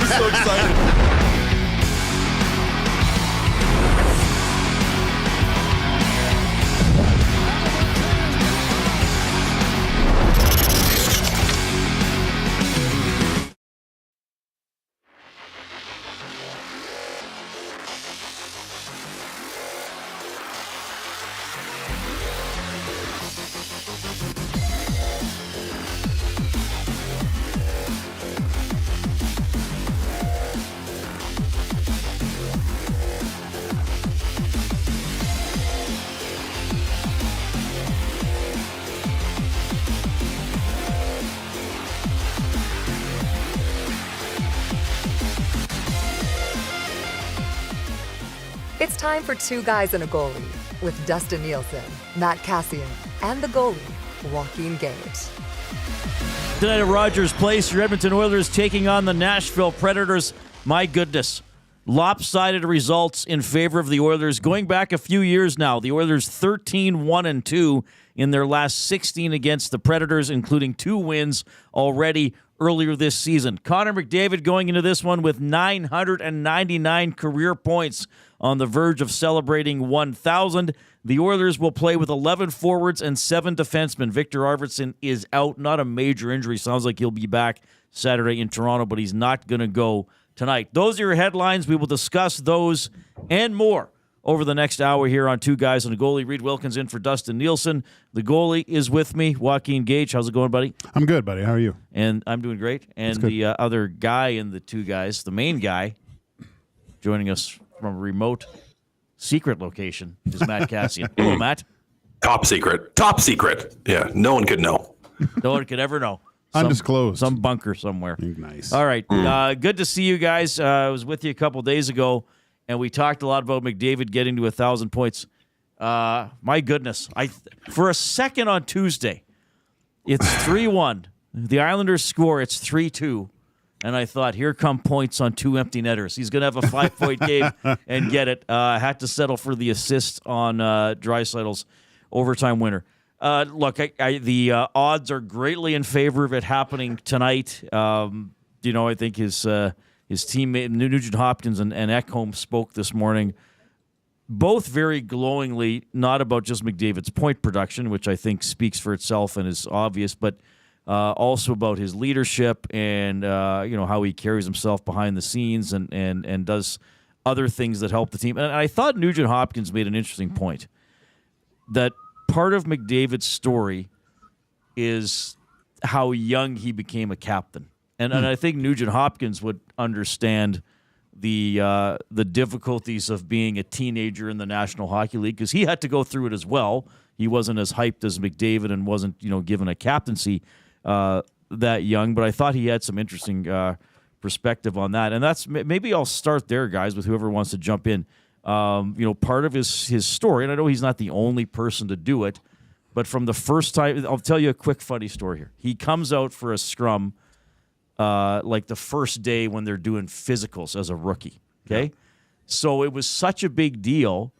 so excited. It's time for Two Guys and a Goalie with Dustin Nielson, Matt Kassian, and the goalie, Joaquin Gage. Tonight at Rogers Place, your Edmonton Oilers taking on the Nashville Predators. My goodness, lopsided results in favor of the Oilers. Going back a few years now, the Oilers 13-1-2 in their last 16 against the Predators, including 2 wins already earlier this season. Connor McDavid going into this one with 999 career points, on the verge of celebrating 1,000. The Oilers will play with 11 forwards and 7 defensemen. Victor Arvidsson is out. Not a major injury. Sounds like he'll be back Saturday in Toronto, but he's not going to go tonight. Those are your headlines. We will discuss those and more over the next hour here on Two Guys and a Goalie. Reed Wilkins in for Dustin Nielson. The goalie is with me, Joaquin Gage. How's it going, buddy? I'm good, buddy. How are you? And I'm doing great. And the other guy in the Two Guys, the main guy, joining us from a remote secret location, is Matt Kassian. Hello, Matt. Top secret. Top secret. Yeah, no one could know. No one could ever know. Undisclosed. Some bunker somewhere. Nice. All right. Good to see you guys. I was with you a couple days ago, and we talked a lot about McDavid getting to 1,000 points. My goodness. For a second on Tuesday, it's 3-1. The Islanders score. It's 3-2. And I thought, here come points on 2 empty netters. He's going to have a 5-point game and get it. Had to settle for the assist on Draisaitl's overtime winner. Look, the odds are greatly in favor of it happening tonight. I think his teammate Nugent Hopkins and Ekholm spoke this morning, both very glowingly, not about just McDavid's point production, which I think speaks for itself and is obvious, but also about his leadership and how he carries himself behind the scenes and does other things that help the team. And I thought Nugent Hopkins made an interesting point, that part of McDavid's story is how young he became a captain. And I think Nugent Hopkins would understand the difficulties of being a teenager in the National Hockey League, because he had to go through it as well. He wasn't as hyped as McDavid and wasn't given a captaincy that young, but I thought he had some interesting perspective on that. And that's maybe I'll start there, guys, with whoever wants to jump in. Part of his story, and I know he's not the only person to do it, but from the first time, I'll tell you a quick funny story here. He comes out for a scrum like the first day when they're doing physicals as a rookie, okay? Yeah. So it was such a big deal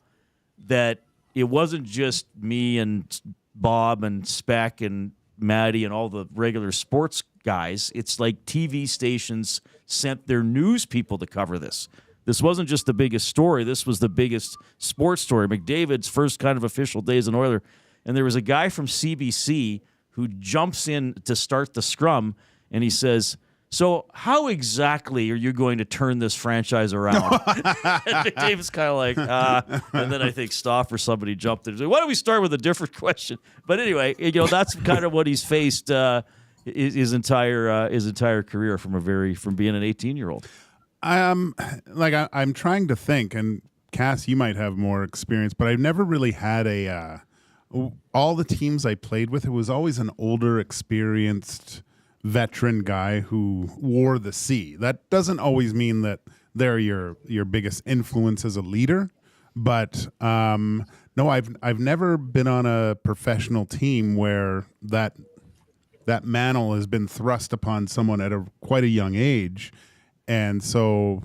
that it wasn't just me and Bob and Speck and Maddie and all the regular sports guys. It's like TV stations sent their news people to cover this. This wasn't just the biggest story. This was the biggest sports story. McDavid's first kind of official day as an Oiler. And there was a guy from CBC who jumps in to start the scrum, and he says, "So how exactly are you going to turn this franchise around?" And McDavid's kind of like, and then I think Stoff or somebody jumped in and said, "Why don't we start with a different question?" But anyway, that's kind of what he's faced his entire career from being an 18-year-old. I'm trying to think, and Cass, you might have more experience, but I've never really had all the teams I played with, it was always an older, experienced veteran guy who wore the C. That doesn't always mean that they're your biggest influence as a leader, but no, I've never been on a professional team where that mantle has been thrust upon someone at quite a young age. And so,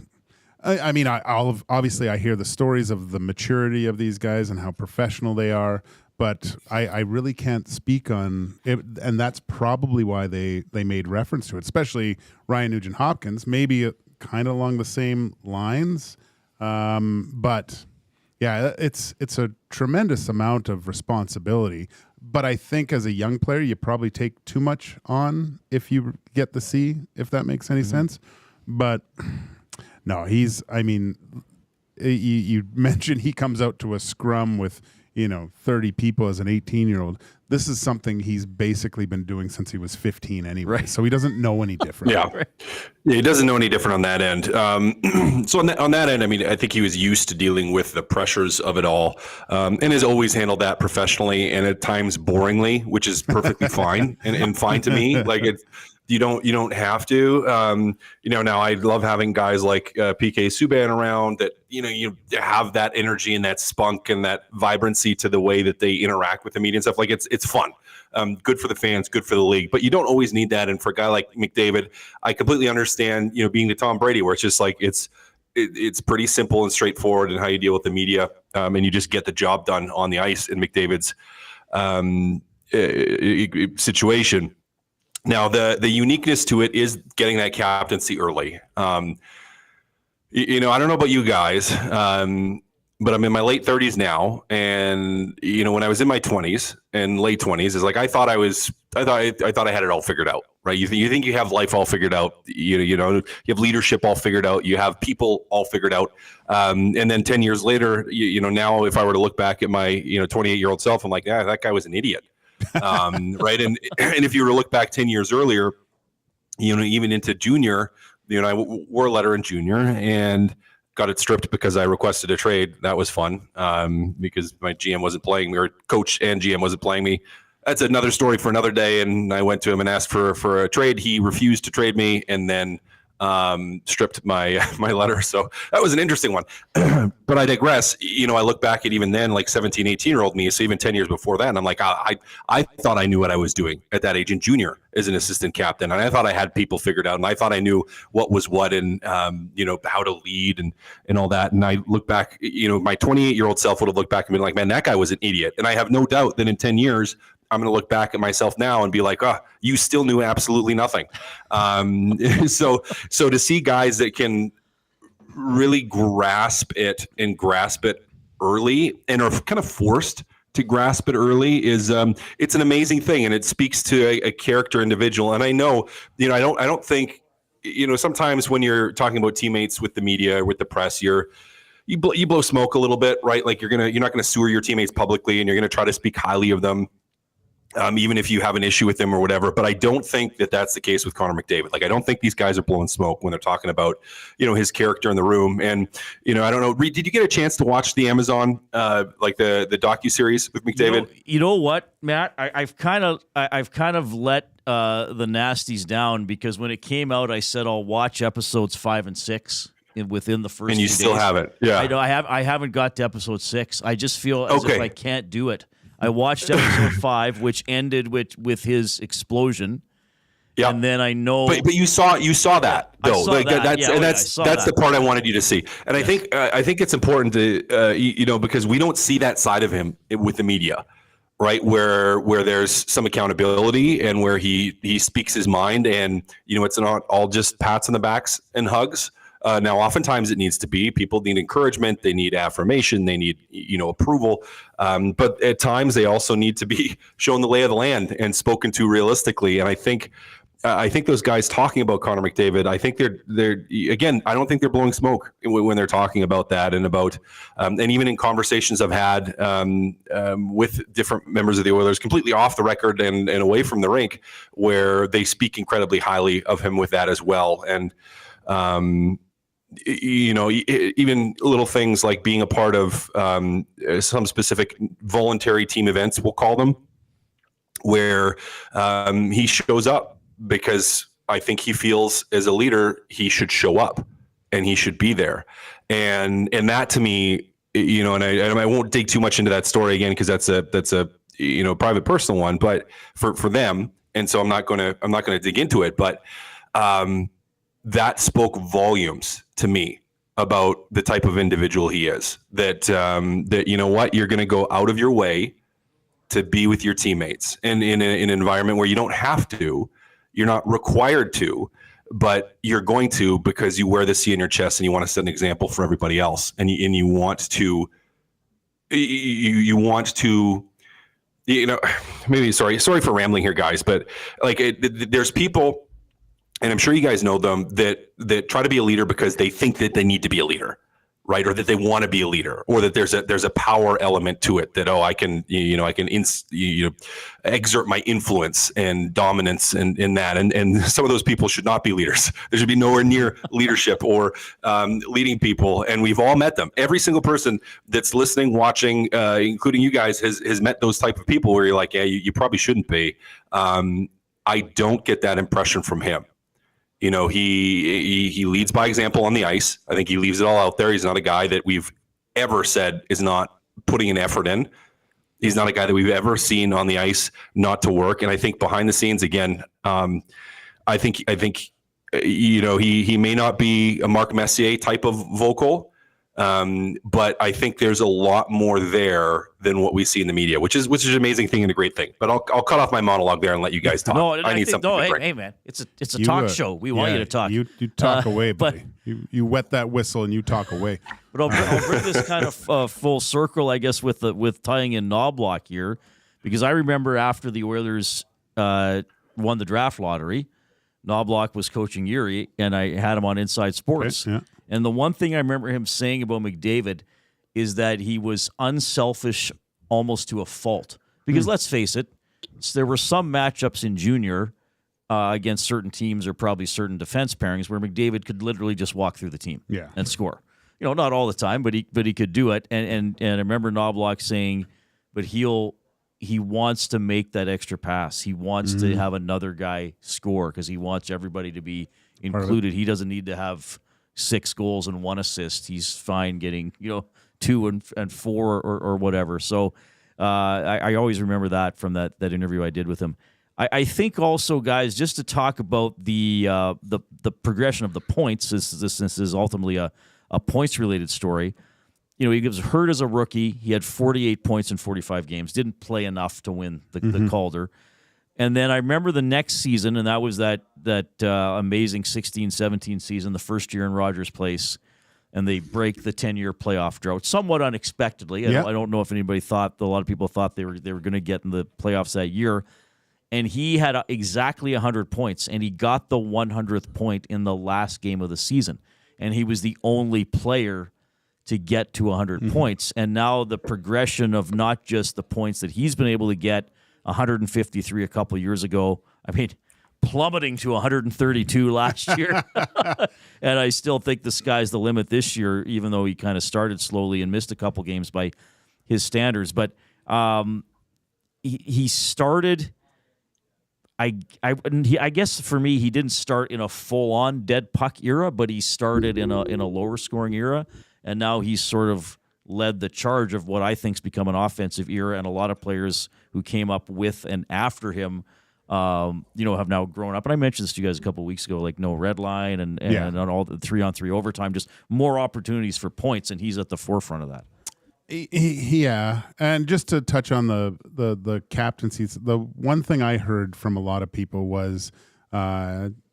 obviously I hear the stories of the maturity of these guys and how professional they are, but I really can't speak on it, and that's probably why they made reference to it, especially Ryan Nugent-Hopkins. Maybe kind of along the same lines. But yeah, it's a tremendous amount of responsibility. But I think as a young player, you probably take too much on if you get the C, if that makes any sense. But no, you mentioned he comes out to a scrum with, 30 people as an 18-year-old. This is something he's basically been doing since he was 15 anyway. Right. So he doesn't know any different. Yeah, he doesn't know any different on that end. So on that end, I think he was used to dealing with the pressures of it all, and has always handled that professionally and at times boringly, which is perfectly fine and fine to me. Like you don't have to. Now I love having guys like PK Subban around that, you have that energy and that spunk and that vibrancy to the way that they interact with the media and stuff. Like it's fun. Good for the fans, good for the league, but you don't always need that. And for a guy like McDavid, I completely understand, being the Tom Brady, where it's just like, it's pretty simple and straightforward in how you deal with the media. And you just get the job done on the ice in McDavid's situation. Now, the uniqueness to it is getting that captaincy early. I don't know about you guys, but I'm in my late 30s now, and when I was in my 20s and late 20s, is like I thought I had it all figured out, right? You think you have life all figured out, you have leadership all figured out, you have people all figured out, and then 10 years later, now if I were to look back at my 28-year-old self, I'm like, yeah, that guy was an idiot. Right. And if you were to look back 10 years earlier, even into junior, I wore a letter in junior and got it stripped because I requested a trade. That was fun. Because my GM wasn't playing me, or coach and GM wasn't playing me. That's another story for another day. And I went to him and asked for a trade. He refused to trade me and then stripped my letter. So that was an interesting one. But I digress. I look back at even then, like 17, 18-year-old me, so even 10 years before that, and I'm like, I thought I knew what I was doing at that age in junior as an assistant captain. And I thought I had people figured out, and I thought I knew what was what and, how to lead and all that. And I look back, my 28-year-old self would have looked back and been like, man, that guy was an idiot. And I have no doubt that in 10 years, I'm going to look back at myself now and be like, you still knew absolutely nothing. So to see guys that can really grasp it early and are kind of forced to grasp it early is it's an amazing thing, and it speaks to a character individual. And I know, I don't think, sometimes when you're talking about teammates with the media, with the press, you blow smoke a little bit, right? Like you're not gonna sewer your teammates publicly, and you're gonna try to speak highly of them. Even if you have an issue with them or whatever. But I don't think that that's the case with Connor McDavid. Like, I don't think these guys are blowing smoke when they're talking about, his character in the room. And, I don't know, Reed, did you get a chance to watch the Amazon, like the docuseries with McDavid? You know what, Matt? I've kind of let the nasties down, because when it came out, I said I'll watch episodes 5 and 6 within the first. And you few still days. haven't? Yeah, I know. I haven't got to episode 6. I just feel as if I can't do it. I watched episode 5, which ended with his explosion. Yeah, and then I know, but you saw that though. I saw that. That's the part I wanted you to see. And yes. I think it's important to because we don't see that side of him with the media, right? Where there's some accountability and where he speaks his mind, and it's not all just pats on the backs and hugs. Now, oftentimes it needs to be. People need encouragement. They need affirmation. They need, approval. But at times they also need to be shown the lay of the land and spoken to realistically. And I think those guys talking about Connor McDavid, I think they're again, I don't think they're blowing smoke when they're talking about that and about, and even in conversations I've had with different members of the Oilers, completely off the record and away from the rink, where they speak incredibly highly of him with that as well. And, even little things like being a part of some specific voluntary team events, we'll call them, where he shows up because I think he feels as a leader he should show up and he should be there, and that to me, and I won't dig too much into that story again, because that's a private personal one, but for them, and so I'm not going to dig into it, but that spoke volumes to me about the type of individual he is, that you're going to go out of your way to be with your teammates, and in an environment where you don't have to, you're not required to, but you're going to because you wear the C in your chest and you want to set an example for everybody else, and you want to maybe sorry for rambling here, guys, but like there's people, and I'm sure you guys know them, that try to be a leader because they think that they need to be a leader, right? Or that they want to be a leader, or that there's a power element to it that, I can exert my influence and dominance in that. And some of those people should not be leaders. There should be nowhere near leadership or leading people. And we've all met them. Every single person that's listening, watching, including you guys, has met those type of people where you're like, yeah, you probably shouldn't be. I don't get that impression from him. He leads by example on the ice. I think he leaves it all out there. He's not a guy that we've ever said is not putting an effort in. He's not a guy that we've ever seen on the ice not to work. And I think behind the scenes, again, I think he may not be a Marc Messier type of vocal, but I think there's a lot more there than what we see in the media, which is an amazing thing and a great thing. But I'll cut off my monologue there and let you guys talk. I need something. Hey man, it's a talk show. We want you to talk. You talk away, buddy. You wet that whistle and you talk away. But I'll bring this kind of full circle, I guess, with tying in Knobloch here, because I remember after the Oilers won the draft lottery, Knobloch was coaching Erie, and I had him on Inside Sports. Okay, yeah. And the one thing I remember him saying about McDavid is that he was unselfish almost to a fault. Because let's face it, there were some matchups in junior against certain teams or probably certain defense pairings where McDavid could literally just walk through the team and score. Not all the time, but he could do it. And I remember Knobloch saying, but he wants to make that extra pass. He wants to have another guy score because he wants everybody to be included. He doesn't need to have 6 goals and 1 assist. He's fine getting 2 and 4 or whatever. So I always remember that from that interview I did with him. I think also, guys, just to talk about the progression of the points. This is ultimately a points related story. He was hurt as a rookie. He had 48 points in 45 games. Didn't play enough to win the Calder. And then I remember the next season, and that was that amazing 16-17 season, the first year in Rogers Place, and they break the 10-year playoff drought somewhat unexpectedly. I don't know if anybody thought, a lot of people thought they were going to get in the playoffs that year. And he had exactly 100 points, and he got the 100th point in the last game of the season. And he was the only player to get to 100 points. And now the progression of not just the points that he's been able to get, 153 a couple years ago. I mean, plummeting to 132 last year. And I still think the sky's the limit this year, even though he kind of started slowly and missed a couple games by his standards. But he started. I guess for me, he didn't start in a full-on dead puck era, but he started in a lower scoring era, and now he's sort of led the charge of what I think's become an offensive era, and a lot of players who came up with and after him, have now grown up. And I mentioned this to you guys a couple of weeks ago, like no red line and on all the 3-on-3 overtime, just more opportunities for points, and he's at the forefront of that. Yeah, and just to touch on the captaincies, the one thing I heard from a lot of people was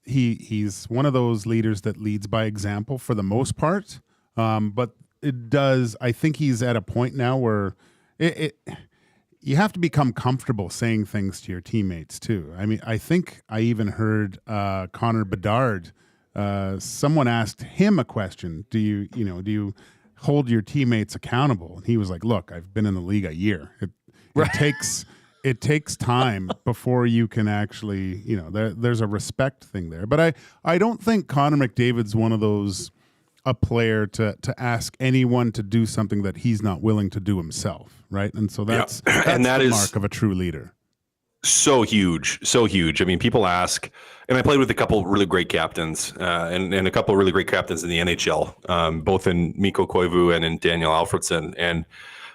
he's one of those leaders that leads by example for the most part, but I think he's at a point now where you have to become comfortable saying things to your teammates too. I mean, I think I even heard Connor Bedard. Someone asked him a question: Do you hold your teammates accountable? And he was like, "Look, I've been in the league a year. It takes time before you can actually, there's a respect thing there. But I don't think Connor McDavid's one of those a player to ask anyone to do something that he's not willing to do himself, right? And so that's the mark of a true leader. So huge. I mean, people ask, and I played with a couple really great captains, and a couple really great captains in the NHL, both in Mikko Koivu and in Daniel Alfredsson. And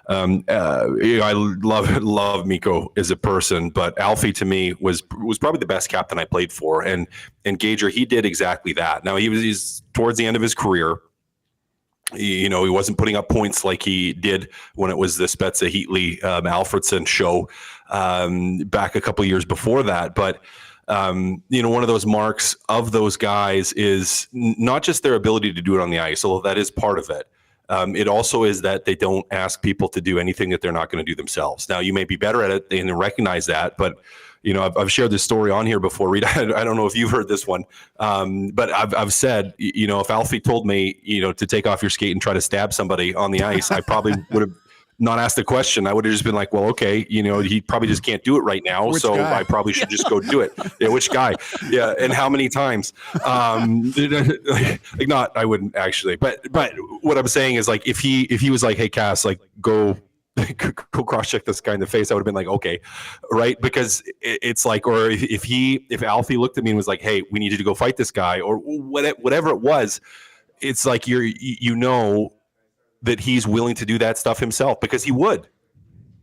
I love Mikko as a person, but Alfie to me was probably the best captain I played for. And Gager, he did exactly that. Now he's towards the end of his career. He wasn't putting up points like he did when it was the Spezza Heatley Alfredsson show back a couple years before that. But One of those marks of those guys is not just their ability to do it on the ice, although that is part of it. It also is that they don't ask people to do anything that they're not going to do themselves. Now, you may be better at it and recognize that, but I've shared this story on here before. Reed, I don't know if you've heard this one, but I've said, if Alfie told me, to take off your skate and try to stab somebody on the ice, I probably would have not asked the question. I would have just been like, well, okay, he probably just can't do it right now. Which so guy? I probably should just go do it. Yeah. Which guy? Yeah. And how many times? I wouldn't actually, but what I'm saying is, like, if he was like, hey, Cass, like, go cross check this guy in the face, I would have been like, okay. Right. Because it's like, or if Alfie looked at me and was like, hey, we need you to go fight this guy, or whatever it was, it's like, that he's willing to do that stuff himself, because he would,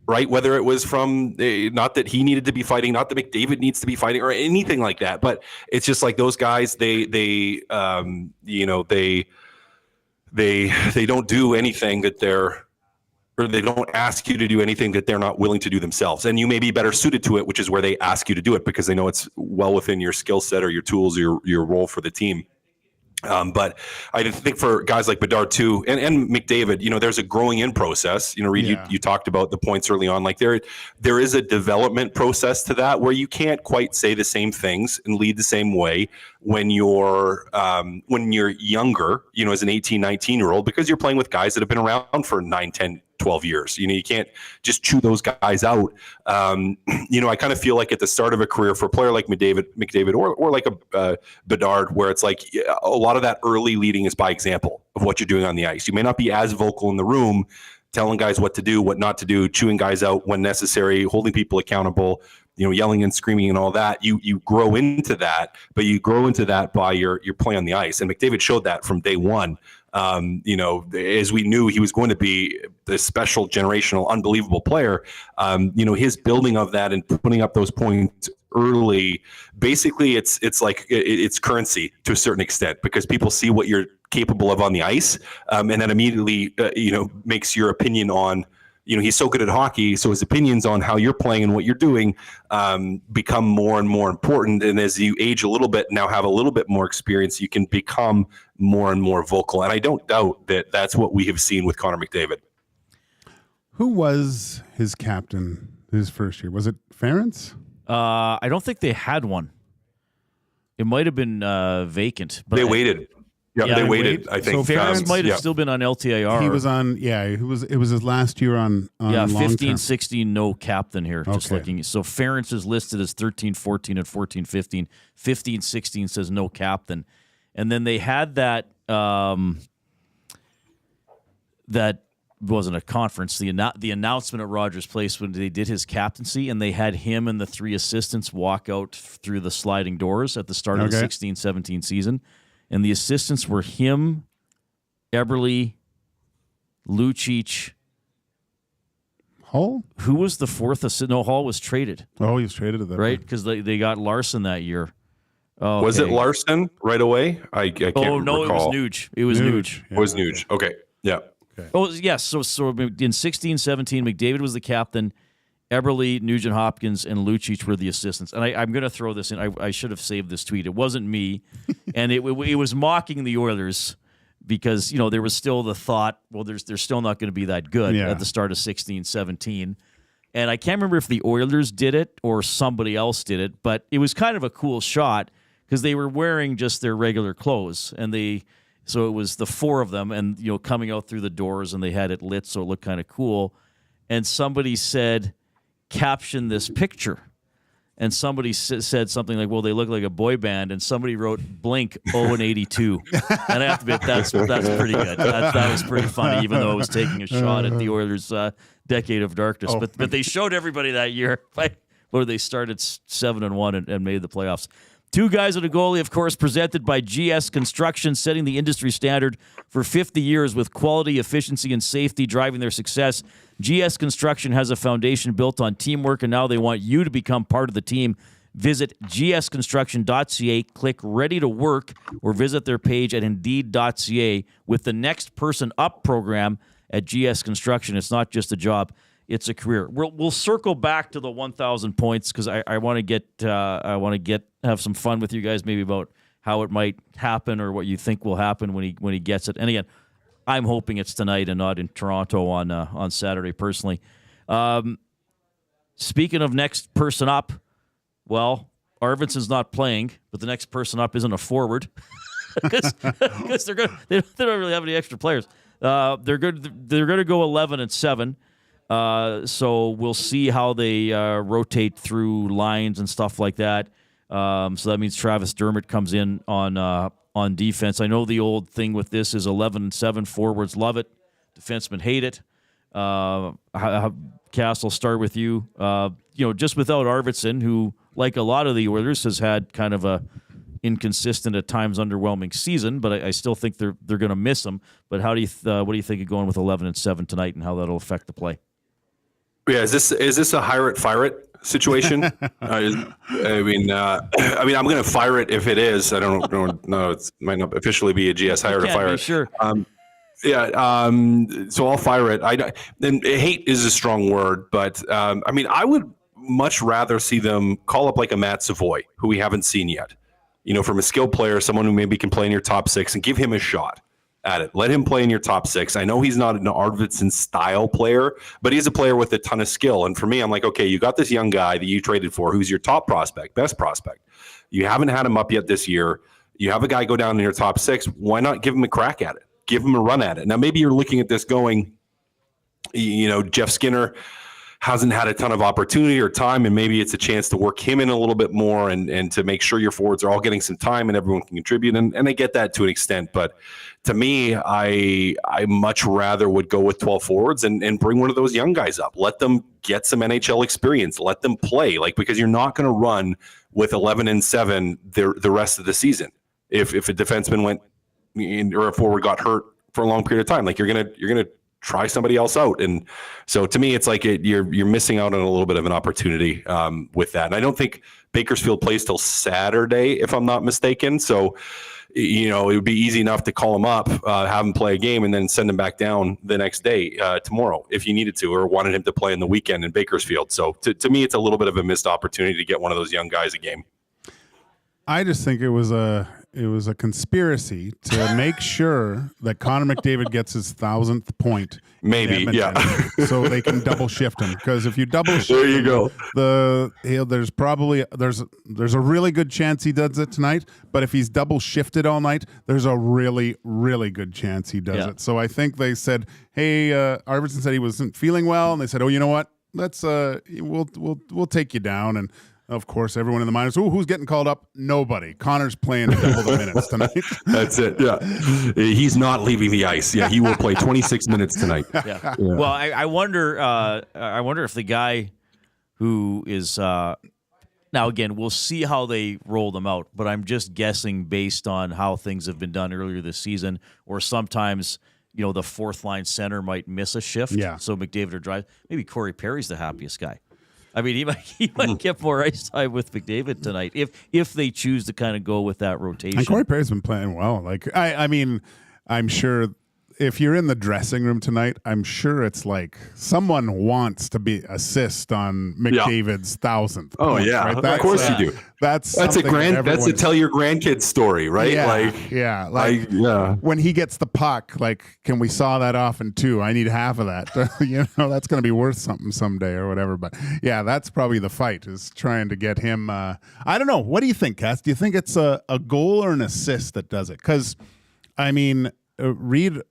right? Whether it was from not that he needed to be fighting, not that McDavid needs to be fighting or anything like that, but it's just like those guys, they don't do anything that they don't ask you to do anything that they're not willing to do themselves. And you may be better suited to it, which is where they ask you to do it because they know it's well within your skill set or your tools, or your role for the team. But I think for guys like Bedard too, and McDavid, there's a growing in process. Reed, you talked about the points early on. Like there is a development process to that where you can't quite say the same things and lead the same way when you're younger, as an 18, 19-year-old, because you're playing with guys that have been around for 9, 10, 12 years. You can't just chew those guys out. I kind of feel like at the start of a career for a player like McDavid or like a Bedard, where it's like a lot of that early leading is by example of what you're doing on the ice. You may not be as vocal in the room, telling guys what to do, what not to do, chewing guys out when necessary, holding people accountable, yelling and screaming and all that. You grow into that, but you grow into that by your play on the ice. And McDavid showed that from day one. As we knew he was going to be this special, generational, unbelievable player, his building of that and putting up those points early, basically it's like it's currency to a certain extent, because people see what you're capable of on the ice, and that immediately makes your opinion on, he's so good at hockey, so his opinions on how you're playing and what you're doing become more and more important. And as you age a little bit, now have a little bit more experience, you can become more and more vocal. And I don't doubt that that's what we have seen with Connor McDavid. Who was his captain his first year? Was it Ference? I don't think they had one. It might have been vacant. But they waited. Yeah, they waited. I think So Ference might have still been on LTIR. He was on. Yeah, it was his last year on. 15, 16, no captain here. Just Okay. looking. So Ference is listed as 13, 14, and 14, 15. 15, 16 says no captain, and then they had that. That wasn't a conference. The announcement at Rogers Place when they did his captaincy, and they had him and the 3 assistants walk out through the sliding doors at the start of the 16-17 season. And the assistants were him, Eberle, Lucic. Hull? Who was the 4th assistant? No, Hall was traded. Oh, he was traded to that. Right? Because they got Larson that year. Oh, Was it Larson right away? I can't Oh, no, recall. it was Nuge. It was Nuge. It was Nuge. Okay. Yeah. Oh, yes. So in 16-17, McDavid was the captain. Eberle, Nugent Hopkins, and Lucic were the assistants. And I'm going to throw this in. I should have saved this tweet. It wasn't me. And it was mocking the Oilers because, there was still the thought, well, they're still not going to be that good at the start of 16-17. And I can't remember if the Oilers did it or somebody else did it, but it was kind of a cool shot because they were wearing just their regular clothes. And so it was the 4 of them and, coming out through the doors, and they had it lit so it looked kind of cool. And somebody said, caption this picture, and somebody said something like, well, they look like a boy band, and somebody wrote Blink 0 and 82. And I have to admit, that's pretty good. That was pretty funny, even though it was taking a shot at the Oilers' decade of darkness. But they showed everybody that year where they started 7-1 and made the playoffs. 2 Guys and a Goalie, of course, presented by GS Construction, setting the industry standard for 50 years with quality, efficiency, and safety driving their success. GS Construction has a foundation built on teamwork, and now they want you to become part of the team. Visit gsconstruction.ca, click Ready to Work, or visit their page at Indeed.ca. With the Next Person Up program at GS Construction, it's not just a job, it's a career. We'll circle back to the 1,000 points because I want to have some fun with you guys, maybe about how it might happen or what you think will happen when he gets it. And again, I'm hoping it's tonight and not in Toronto on Saturday. Personally, speaking of next person up, well, Arvidsson's not playing, but the next person up isn't a forward because they don't really have any extra players. They're good. They're going to go 11-7. So we'll see how they rotate through lines and stuff like that. So that means Travis Dermott comes in on defense. I know the old thing with this is 11-7. Forwards love it. Defensemen hate it. Cass, I'll start with you. Just without Arvidsson, who, like a lot of the Oilers, has had kind of a inconsistent, at times underwhelming season, but I still think they're going to miss him. But what do you think of going with 11-7 tonight, and how that'll affect the play? Yeah, is this a hire it, fire it situation? I'm going to fire it if it is. I don't know. It might not officially be a GS hire to fire it. Sure. So I'll fire it. And hate is a strong word, but I would much rather see them call up like a Matt Savoy, who we haven't seen yet. From a skilled player, someone who maybe can play in your top six, and give him a shot at it. Let him play in your top six. I know he's not an Arvidsson style player, but he's a player with a ton of skill. And for me, I'm like, okay, you got this young guy that you traded for, who's your top prospect, best prospect. You haven't had him up yet this year. You have a guy go down in your top six. Why not give him a crack at it? Give him a run at it. Now, maybe you're looking at this going, Jeff Skinner hasn't had a ton of opportunity or time, and maybe it's a chance to work him in a little bit more and to make sure your forwards are all getting some time and everyone can contribute. And I get that to an extent, but to me, I much rather would go with 12 forwards and bring one of those young guys up. Let them get some NHL experience. Let them play, because you're not going to run with 11-7 the rest of the season. If a defenseman went or a forward got hurt for a long period of time, you're gonna try somebody else out. And so to me, it's like you're missing out on a little bit of an opportunity with that. And I don't think Bakersfield plays till Saturday, if I'm not mistaken. So, it would be easy enough to call him up, have him play a game, and then send him back down the next day, tomorrow, if you needed to, or wanted him to play in the weekend in Bakersfield. So to me, it's a little bit of a missed opportunity to get one of those young guys a game. I just think it was a conspiracy to make sure that Connor McDavid gets his 1,000th point. Maybe, yeah. So they can double shift him, because if you double shift, there you go. There's a really good chance he does it tonight. But if he's double shifted all night, there's a really, really good chance he does it. So I think they said, hey, Arvidsson said he wasn't feeling well, and they said, oh, you know what? Let's we'll take you down. And of course, everyone in the minors, who's getting called up? Nobody. Connor's playing double the minutes tonight. That's it. Yeah. He's not leaving the ice. Yeah, he will play 26 minutes tonight. Yeah. Well, I wonder if the guy who is now, again, we'll see how they roll them out, but I'm just guessing based on how things have been done earlier this season, or sometimes, the fourth line center might miss a shift. Yeah. So McDavid or Drive. Maybe Corey Perry's the happiest guy. I mean, he might get more ice time with McDavid tonight if they choose to kind of go with that rotation. And Corey Perry's been playing well. I'm sure if you're in the dressing room tonight, I'm sure it's like someone wants to be assist on McDavid's 1,000th. Oh point, yeah, right? of course you do. That's a tell your grandkids story, right? When he gets the puck, can we saw that off in two? I need half of that. That's going to be worth something someday or whatever. But yeah, that's probably the fight, is trying to get him. I don't know. What do you think, Cass? Do you think it's a goal or an assist that does it? Because Reed,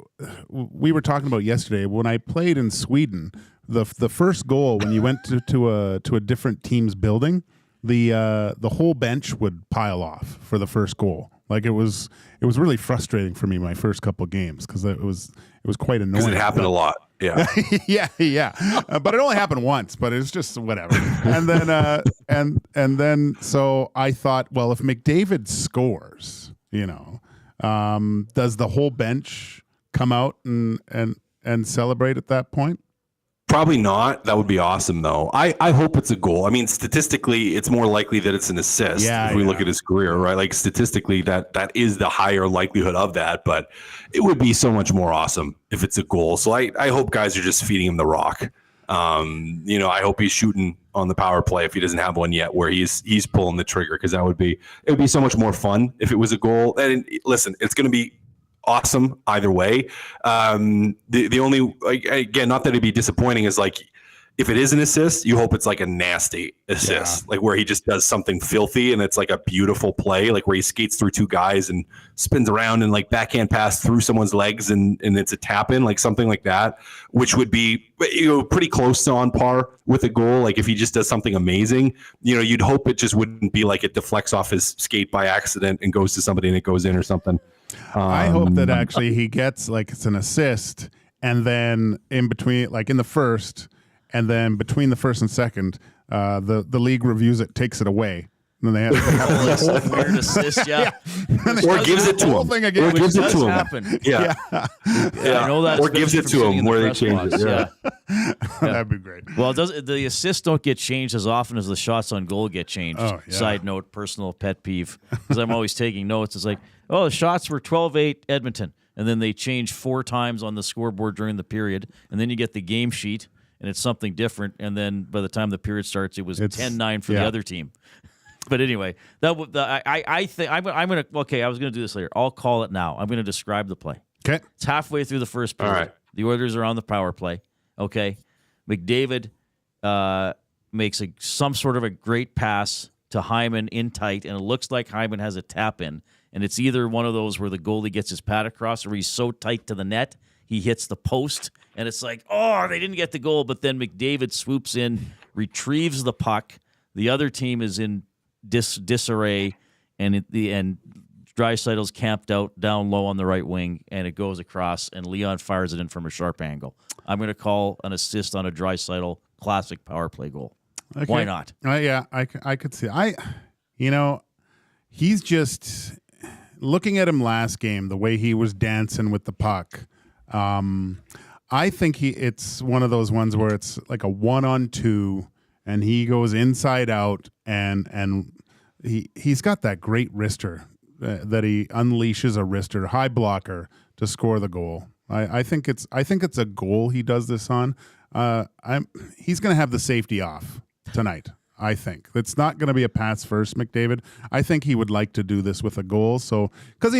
we were talking about yesterday when I played in Sweden. The first goal, when you went to a different team's building, the whole bench would pile off for the first goal. It was really frustrating for me my first couple of games, because it was quite annoying. Because it happened a lot. Yeah. yeah. But it only happened once, but it's just whatever. And then and then so I thought, well, if McDavid scores, does the whole bench come out and celebrate at that point? Probably not. That would be awesome, though. I hope it's a goal. I mean, statistically, it's more likely that it's an assist if we look at his career, right? Statistically, that is the higher likelihood of that, but it would be so much more awesome if it's a goal. So I hope guys are just feeding him the rock. I hope he's shooting on the power play if he doesn't have one yet, where he's pulling the trigger, because it would be so much more fun if it was a goal. And listen, it's going to be awesome either way. The only, again, not that it'd be disappointing, is like, if it is an assist, you hope it's like a nasty assist, like where he just does something filthy and it's like a beautiful play, like where he skates through two guys and spins around and like backhand pass through someone's legs and it's a tap in, like something like that, which would be, pretty close to on par with a goal. Like if he just does something amazing, you'd hope it just wouldn't be like it deflects off his skate by accident and goes to somebody and it goes in or something. I hope that actually he gets, like, it's an assist, and then in between, like in the first, and then between the first and second, the league reviews it, takes it away. And then they have Some weird assist, yeah. Or gives it to him. Thing again. Or gives it to him. Happen. Yeah. I know that. Or gives it to him where they change it. Yeah. That'd be great. Well, the assists don't get changed as often as the shots on goal get changed. Oh, yeah. Side note, personal pet peeve, because I'm always taking notes. It's like, the shots were 12-8 Edmonton, and then they change 4 times on the scoreboard during the period, and then you get the game sheet, and it's something different, and then by the time the period starts, it was 10-9 for the other team. But anyway, I think I'm gonna. Okay, I was gonna do this later. I'll call it now. I'm gonna describe the play. Okay. It's halfway through the first period. All right. The Oilers are on the power play. Okay. McDavid makes some sort of a great pass to Hyman in tight, and it looks like Hyman has a tap in. And it's either one of those where the goalie gets his pad across, or he's so tight to the net, he hits the post, and it's like, they didn't get the goal. But then McDavid swoops in, retrieves the puck. The other team is in disarray, and Draisaitl's camped out down low on the right wing, and it goes across, and Leon fires it in from a sharp angle. I'm going to call an assist on a Draisaitl classic power play goal. Okay. Why not? Yeah, I could see. He's just looking at him last game, the way he was dancing with the puck. I think it's one of those ones where it's like a 1-on-2, and he goes inside out, and he's got that great wrister that he unleashes a wrister, high blocker to score the goal. I think it's a goal he does this on. He's going to have the safety off tonight. I think it's not going to be a pass first, McDavid. I think he would like to do this with a goal. So, because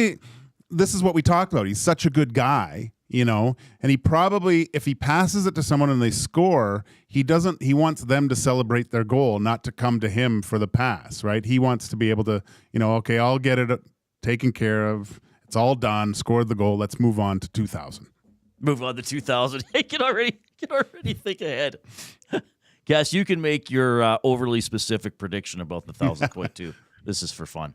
this is what we talked about. He's such a good guy, and he probably, if he passes it to someone and they score, he wants them to celebrate their goal, not to come to him for the pass, right? He wants to be able to, okay, I'll get it taken care of. It's all done. Scored the goal. Let's move on to 2000. Move on to 2000. I can already think ahead. Cass, you can make your overly specific prediction about the 1,000 point too. This is for fun.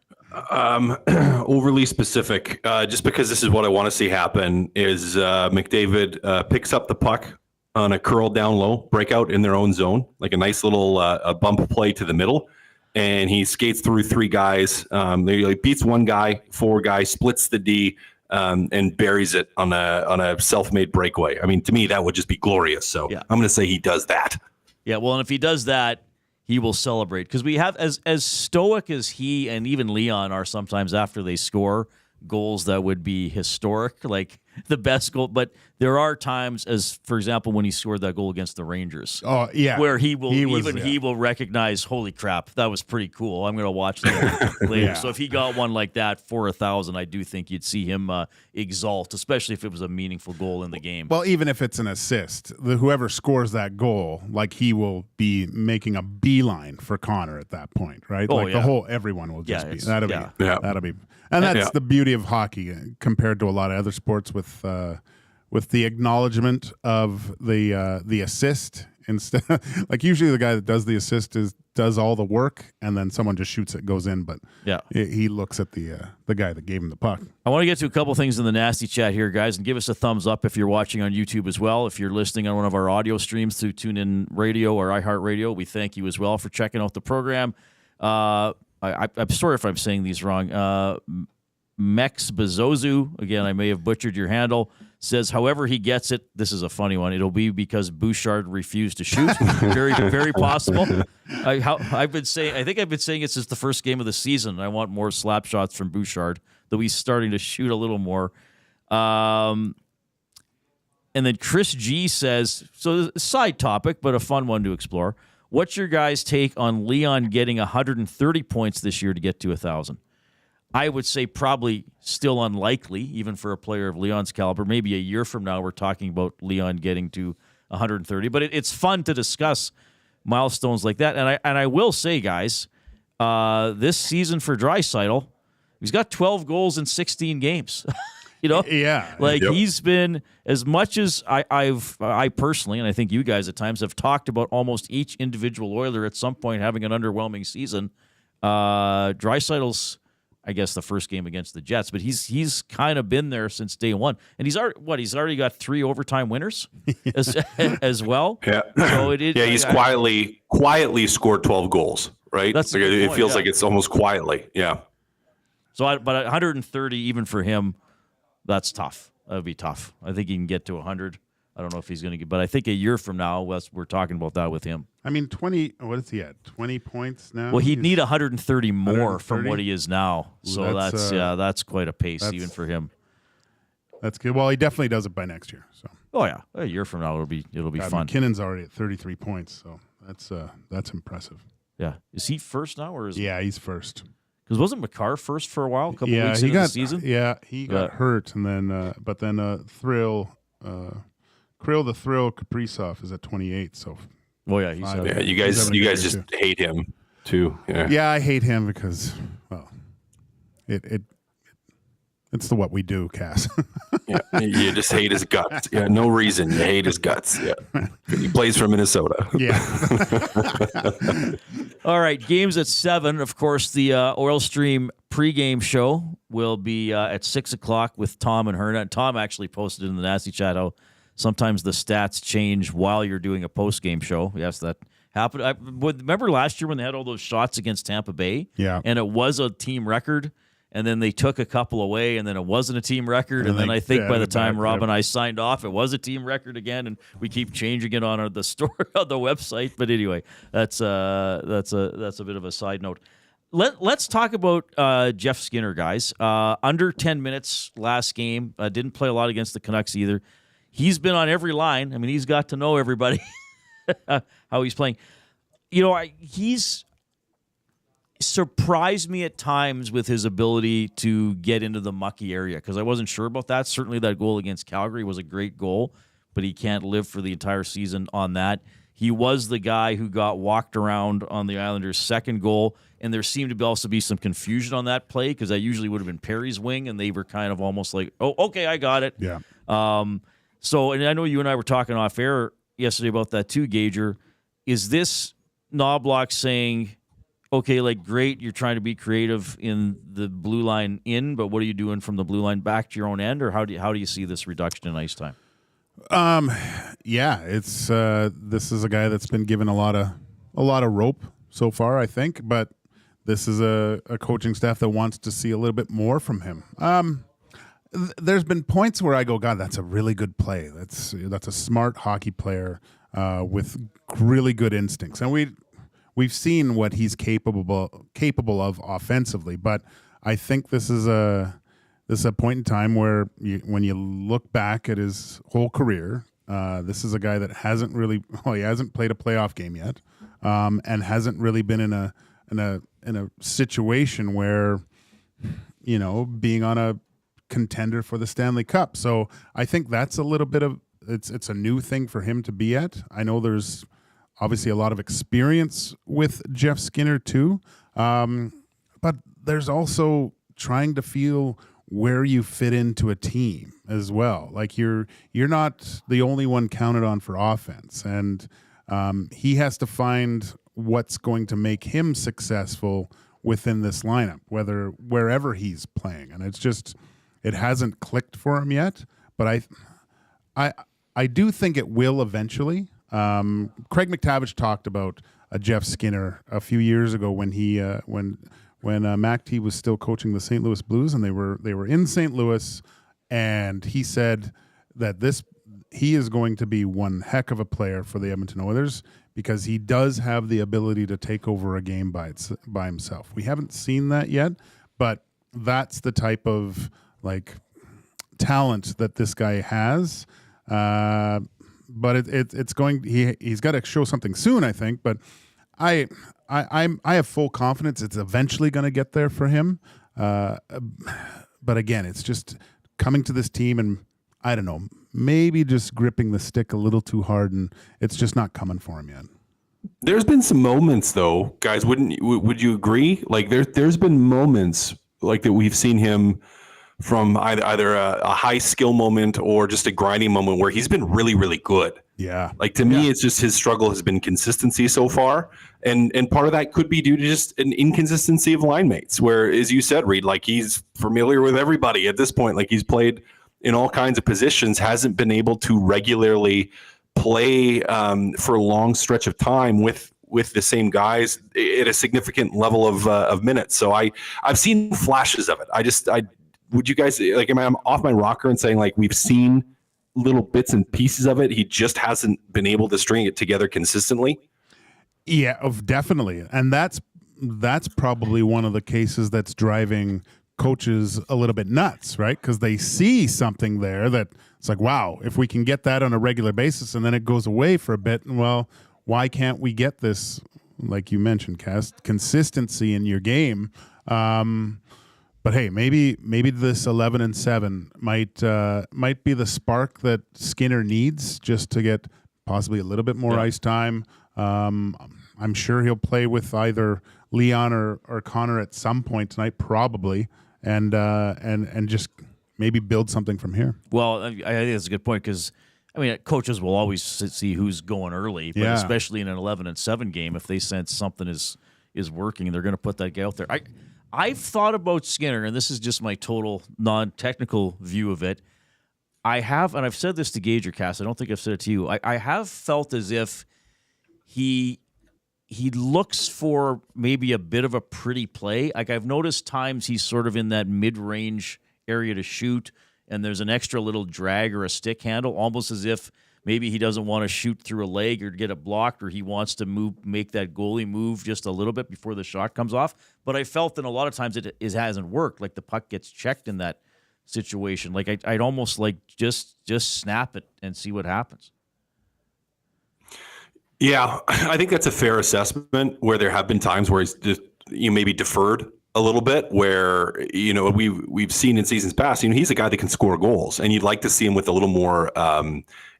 Overly specific, just because this is what I want to see happen, is McDavid picks up the puck on a curl down low, breakout in their own zone, like a nice little a bump play to the middle, and he skates through 3 guys. He beats 1 guy, 4 guys, splits the D, and buries it on a self-made breakaway. I mean, to me, that would just be glorious. So I'm going to say he does that. Yeah, well, and if he does that, he will celebrate, because we have, as stoic as he and even Leon are sometimes after they score goals that would be historic, like the best goal. But there are times, as for example, when he scored that goal against the Rangers. Oh yeah, where he will recognize, holy crap, that was pretty cool. I'm going to watch that later. Yeah. So if he got one like that for 1,000, I do think you'd see him exalt, especially if it was a meaningful goal in the game. Well, even if it's an assist, whoever scores that goal, like, he will be making a beeline for Connor at that point, right? Oh, like everyone will just be. That'll be. And that's the beauty of hockey compared to a lot of other sports with the acknowledgement of the assist instead. Like, usually the guy that does the assist does all the work, and then someone just shoots it, goes in. But he looks at the guy that gave him the puck. I want to get to a couple things in the nasty chat here, guys, and give us a thumbs up if you're watching on YouTube as well. If you're listening on one of our audio streams through TuneIn Radio or iHeartRadio, we thank you as well for checking out the program. I'm sorry if I'm saying these wrong. Mex Bezozu, again, I may have butchered your handle, says, however he gets it, this is a funny one, it'll be because Bouchard refused to shoot. Very, very possible. I think I've been saying it since the first game of the season. I want more slap shots from Bouchard, though he's starting to shoot a little more. And then Chris G says, so side topic, but a fun one to explore. What's your guys' take on Leon getting 130 points this year to get to 1,000? I would say probably still unlikely, even for a player of Leon's caliber. Maybe a year from now, we're talking about Leon getting to 130. But it's fun to discuss milestones like that. And I will say, guys, this season for Draisaitl, he's got 12 goals in 16 games. Yeah. He's been, as much as I personally, and I think you guys at times have talked about almost each individual Oiler at some point having an underwhelming season. Draisaitl's, I guess, the first game against the Jets, but he's kind of been there since day one, and he's already got 3 overtime winners as well. Yeah, so he's quietly scored 12 goals. Right, That's it feels like it's almost quietly. Yeah. So, but 130 even for him. That's tough. That would be tough. I think he can get to 100. I don't know if he's going to get, but I think a year from now, we're talking about that with him. I mean, 20. What is he at? 20 points now. Well, he'd need 130 more 130? from what he is now. So that's quite a pace even for him. That's good. Well, he definitely does it by next year. So. Oh yeah, a year from now it'll be fun. McKinnon's already at 33 points, so that's impressive. Yeah, is he first now or is? Yeah, he's first. Because wasn't McCarr first for a while, a couple weeks into the season? Yeah, he got hurt, and then Krill the Thrill Kaprizov is at 28. So, you guys just hate him too. Yeah, I hate him because it's what we do, Cass. Yeah, you just hate his guts. Yeah, no reason. You hate his guts. Yeah, he plays for Minnesota. Yeah. All right, games at 7. Of course, the Oil Stream pregame show will be at 6 o'clock with Tom and Herna. And Tom actually posted in the Nasty Chat how sometimes the stats change while you're doing a postgame show. Yes, that happened. Remember last year when they had all those shots against Tampa Bay? Yeah. And it was a team record. And then they took a couple away, and then it wasn't a team record. And then I think by the time Rob and I signed off, it was a team record again. And we keep changing it on the store on the website. But anyway, that's a bit of a side note. Let's talk about Jeff Skinner, guys. Under 10 minutes last game. Didn't play a lot against the Canucks either. He's been on every line. I mean, he's got to know everybody how he's playing. He's surprised me at times with his ability to get into the mucky area because I wasn't sure about that. Certainly that goal against Calgary was a great goal, but he can't live for the entire season on that. He was the guy who got walked around on the Islanders' second goal, and there seemed to also be some confusion on that play because that usually would have been Perry's wing, and they were kind of almost like, oh, okay, I got it. Yeah. So, and I know you and I were talking off air yesterday about that too, Gager. Is this Knobloch saying, okay, like, great, you're trying to be creative in the blue line in, but what are you doing from the blue line back to your own end, or how do you see this reduction in ice time? Yeah, it's this is a guy that's been given a lot of rope so far, I think, but this is a coaching staff that wants to see a little bit more from him. There's been points where I go, God, that's a really good play. That's a smart hockey player with really good instincts, and we've seen what he's capable of offensively, but I think this is a point in time where when you look back at his whole career, this is a guy that hasn't played a playoff game yet, and hasn't really been in a situation where, being on a contender for the Stanley Cup. So I think that's a little bit of it's a new thing for him to be at. I know there's obviously a lot of experience with Jeff Skinner too, but there's also trying to feel where you fit into a team as well. Like you're not the only one counted on for offense, and he has to find what's going to make him successful within this lineup, wherever he's playing. And it hasn't clicked for him yet, but I do think it will eventually. Craig McTavish talked about Jeff Skinner a few years ago when he when Mac T was still coaching the St. Louis Blues, and they were in St. Louis, and he said that he is going to be one heck of a player for the Edmonton Oilers because he does have the ability to take over a game by himself. We haven't seen that yet, but that's the type of talent that this guy has. But it's going. He's got to show something soon, I think. But I have full confidence it's eventually going to get there for him. But again, it's just coming to this team and I don't know, maybe just gripping the stick a little too hard, and it's just not coming for him yet. There's been some moments, though, guys. Would you agree? Like there's been moments like that we've seen him from either a high skill moment or just a grinding moment where he's been really, really good. Yeah. Like to me, it's just his struggle has been consistency so far. And part of that could be due to just an inconsistency of line mates where, as you said, Reed, like he's familiar with everybody at this point. Like he's played in all kinds of positions, hasn't been able to regularly play for a long stretch of time with the same guys at a significant level of minutes. So I've seen flashes of it. Would you guys like, am I off my rocker and saying like we've seen little bits and pieces of it? He just hasn't been able to string it together consistently. Yeah, definitely. And that's probably one of the cases that's driving coaches a little bit nuts, right? Because they see something there that it's like, wow, if we can get that on a regular basis and then it goes away for a bit, well, why can't we get this, like you mentioned, Cass, consistency in your game? But hey, maybe this 11-7 might be the spark that Skinner needs just to get possibly a little bit more ice time. I'm sure he'll play with either Leon or Connor at some point tonight, probably, and just maybe build something from here. Well, I think that's a good point because, I mean, coaches will always see who's going early, but especially in an 11-7 game, if they sense something is working, they're going to put that guy out there. I've thought about Skinner, and this is just my total non-technical view of it. I have, and I've said this to Gage or Cass, I don't think I've said it to you. I have felt as if he looks for maybe a bit of a pretty play. Like I've noticed times he's sort of in that mid-range area to shoot, and there's an extra little drag or a stick handle, almost as if maybe he doesn't want to shoot through a leg or get it blocked, or he wants to make that goalie move just a little bit before the shot comes off. But I felt that a lot of times it hasn't worked. Like the puck gets checked in that situation. Like I'd almost like just snap it and see what happens. Yeah, I think that's a fair assessment where there have been times where he's just maybe deferred a little bit where, we've seen in seasons past, he's a guy that can score goals, and you'd like to see him with a little more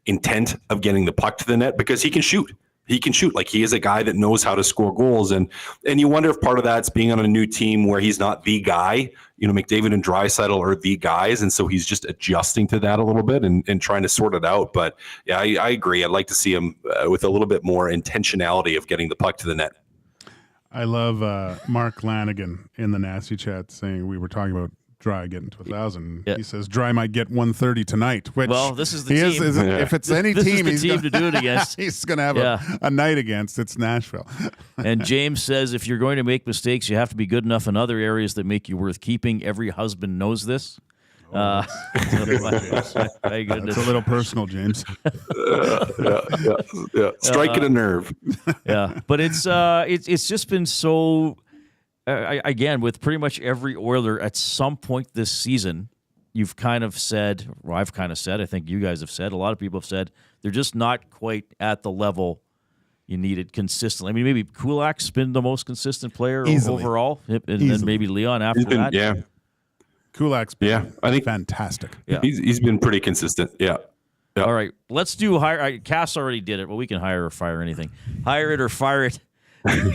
intent of getting the puck to the net because he can shoot. He can shoot. Like he is a guy that knows how to score goals. And you wonder if part of that's being on a new team where he's not the guy. McDavid and Draisaitl are the guys. And so he's just adjusting to that a little bit and trying to sort it out. But yeah, I agree. I'd like to see him with a little bit more intentionality of getting the puck to the net. I love Mark Lanigan in the Nasty Chat saying we were talking about Dry getting to 1,000. Yeah. He says Dry might get 130 tonight. Which this is the team. If it's any team, he's to do it against. He's going to have a night against. It's Nashville. And James says if you're going to make mistakes, you have to be good enough in other areas that make you worth keeping. Every husband knows this. My goodness. It's a little personal, James. Yeah. Striking a nerve. Yeah, but it's just been so. Again, with pretty much every Oiler at some point this season, you've kind of said, or I've kind of said, I think you guys have said, a lot of people have said, they're just not quite at the level you needed consistently. I mean, maybe Kulak's been the most consistent player overall, and then maybe Leon after that. Yeah. Kulak's been fantastic. Yeah. He's been pretty consistent. Yeah. All right, let's do hire. Cass already did it, but we can hire or fire anything. Hire it or fire it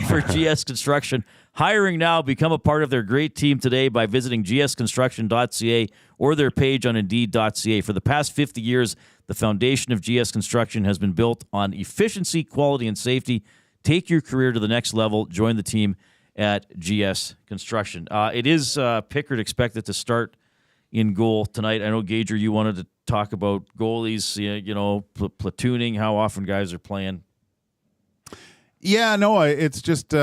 for GS Construction. Hiring now. Become a part of their great team today by visiting gsconstruction.ca or their page on Indeed.ca. For the past 50 years, the foundation of GS Construction has been built on efficiency, quality, and safety. Take your career to the next level. Join the team at GS Construction. It is Pickard expected to start in goal tonight. I know, Gager, you wanted to talk about goalies, platooning, how often guys are playing. Yeah, no, it's just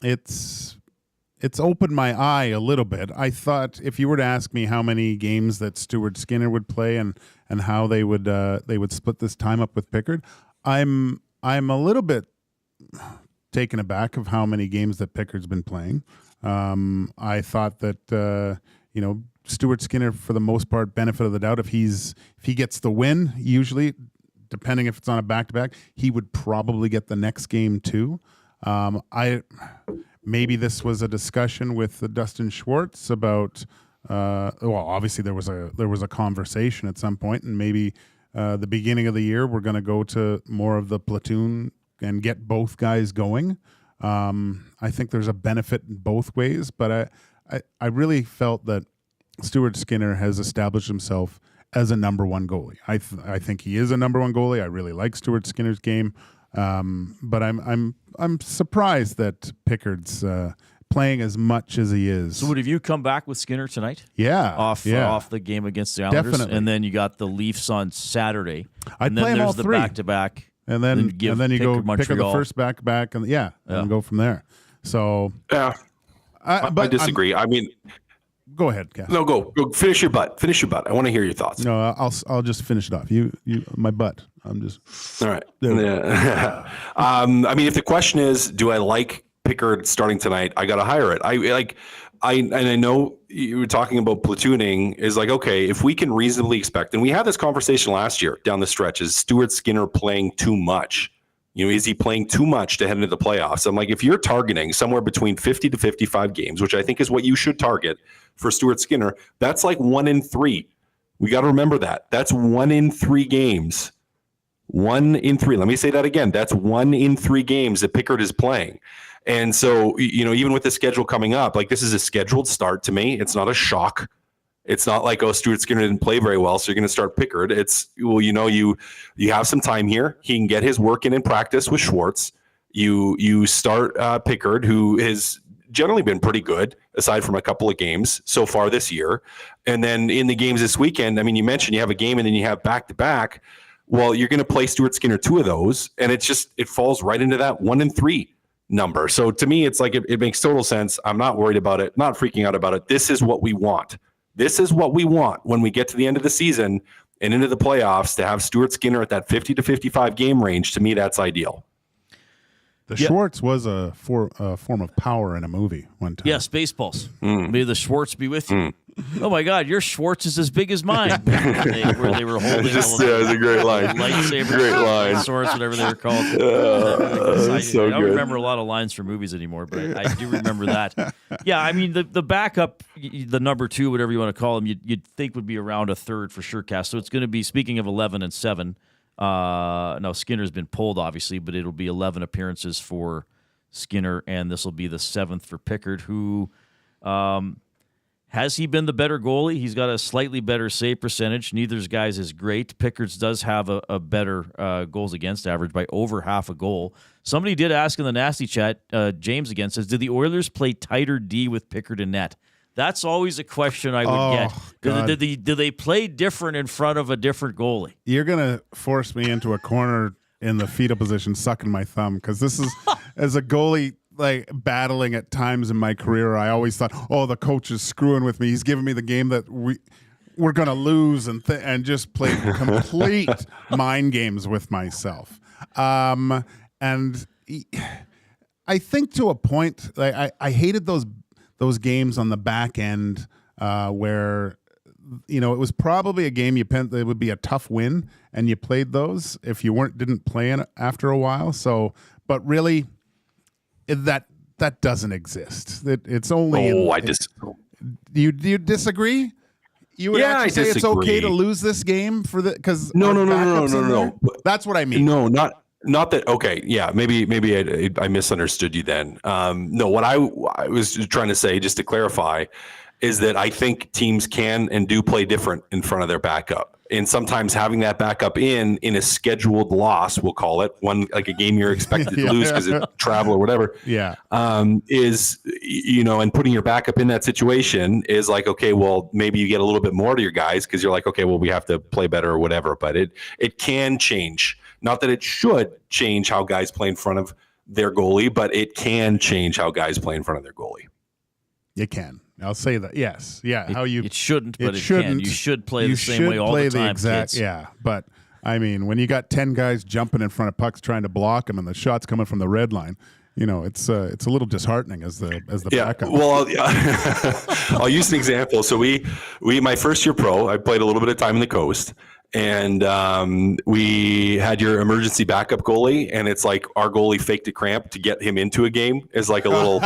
it's opened my eye a little bit. I thought if you were to ask me how many games that Stuart Skinner would play and how they would split this time up with Pickard, I'm a little bit taken aback of how many games that Pickard's been playing. I thought that Stuart Skinner, for the most part, benefit of the doubt. If he gets the win, usually, depending if it's on a back-to-back, he would probably get the next game too. Maybe this was a discussion with Dustin Schwartz about. Obviously there was a conversation at some point, and maybe the beginning of the year we're going to go to more of the platoon and get both guys going. I think there's a benefit in both ways, but I really felt that Stuart Skinner has established himself as a number one goalie. I think he is a number one goalie. I really like Stuart Skinner's game, but I'm surprised that Pickard's playing as much as he is. So would have you come back with Skinner tonight? Yeah, off the game against the Islanders, definitely. And then you got the Leafs on Saturday. I'd play them all three. Back to back. And then you go pick up the first back, and go from there. So I disagree. Go ahead, Cass. No, go finish your butt. I want to hear your thoughts. No, I'll just finish it off. You my butt. I'm just all right. Yeah. If the question is, do I like Pickard starting tonight? I got to hire it. I know you were talking about platooning is like, okay, if we can reasonably expect, and we had this conversation last year down the stretch, is Stuart Skinner playing too much? Is he playing too much to head into the playoffs? I'm like, if you're targeting somewhere between 50 to 55 games, which I think is what you should target for Stuart Skinner, that's like 1 in 3. We got to remember that. That's 1 in 3 games. 1 in 3. Let me say that again. That's 1 in 3 games that Pickard is playing. And so, even with the schedule coming up, like this is a scheduled start to me. It's not a shock. It's not like, Stuart Skinner didn't play very well, so you're going to start Pickard. It's, you have some time here. He can get his work in practice with Schwartz. You start Pickard, who has generally been pretty good, aside from a couple of games so far this year. And then in the games this weekend, you mentioned you have a game and then you have back-to-back. Well, you're going to play Stuart Skinner 2 of those, and it falls right into that 1 in 3 number. So to me, it's like it makes total sense. I'm not worried about it, not freaking out about it. This is what we want. This is what we want when we get to the end of the season and into the playoffs, to have Stuart Skinner at that 50 to 55 game range. To me, that's ideal. Schwartz was a form of power in a movie one time. Yes, Spaceballs. May the Schwartz be with you. Oh my God, your Schwartz is as big as mine. They were holding it's a great line. Lightsaber, great line. swords, whatever they were called. So I don't good. remember a lot of lines from movies anymore, but I do remember that. Yeah, the backup, the number 2, whatever you want to call him, you'd think would be around a third for sure, Cass. So it's going to be, speaking of 11 and 7. Now Skinner's been pulled, obviously, but it'll be 11 appearances for Skinner, and this will be the 7th for Pickard, who has he been the better goalie? He's got a slightly better save percentage. Neither guy's is great. Pickard's does have a better goals against average by over half a goal. Somebody did ask in the nasty chat, James again says, did the Oilers play tighter D with Pickard in net? That's always a question I would get. Do they play different in front of a different goalie? You're going to force me into a corner in the fetal position, sucking my thumb, because this is, as a goalie, like battling at times in my career, I always thought, the coach is screwing with me. He's giving me the game that we're going to lose, and just play complete mind games with myself. And I think to a point, like I hated those games on the back end where it was probably a game it would be a tough win, and you played those if you didn't play in it after a while. So, but really, that doesn't exist. It's only. I disagree. Do you disagree? You would actually say it's okay to lose this game for because no. That's what I mean. No, not that. Okay, yeah, maybe I misunderstood you then. No, what I was trying to say, just to clarify, is that I think teams can and do play different in front of their backup. And sometimes having that backup in a scheduled loss, we'll call it, one like a game you're expected to lose because it's travel or whatever. Yeah. Is, and putting your backup in that situation is like, okay, well, maybe you get a little bit more to your guys because you're like, okay, well, we have to play better or whatever. But it can change. Not that it should change how guys play in front of their goalie, but it can change how guys play in front of their goalie. It can. I'll say that. Yes. Yeah. It shouldn't, but it can. You should play the same way all the time, kids. Yeah. But, when you got 10 guys jumping in front of pucks trying to block them and the shot's coming from the red line, it's a little disheartening as the backup. Well, I'll use an example. So we my first year pro, I played a little bit of time in the coast, and we had your emergency backup goalie, and it's like our goalie faked a cramp to get him into a game as like a little